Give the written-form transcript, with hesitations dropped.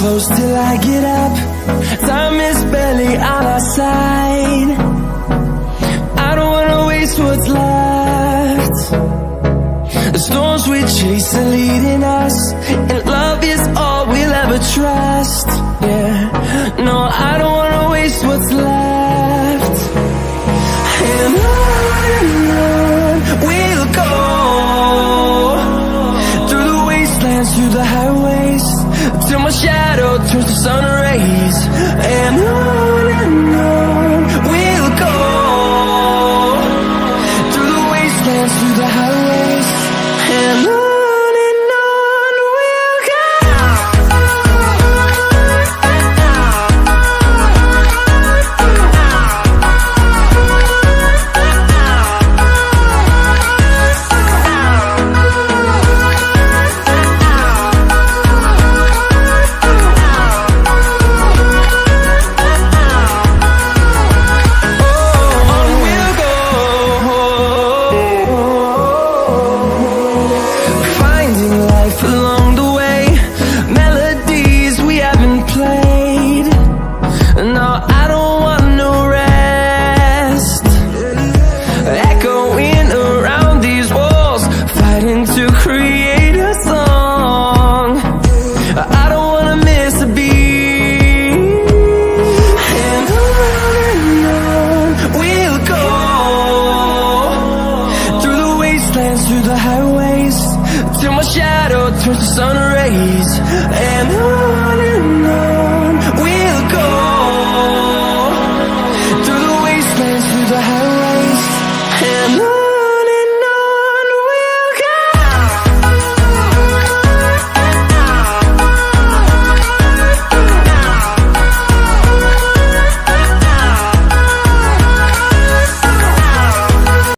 close till I get up. Time is barely on our side. I don't wanna waste what's left. The storms we chase are leading us, and love is all we'll ever trust. Yeah, no, I don't wanna waste what's left. And on we'll go, through the wastelands, through the highways, till my shadow turns to sun rays. And on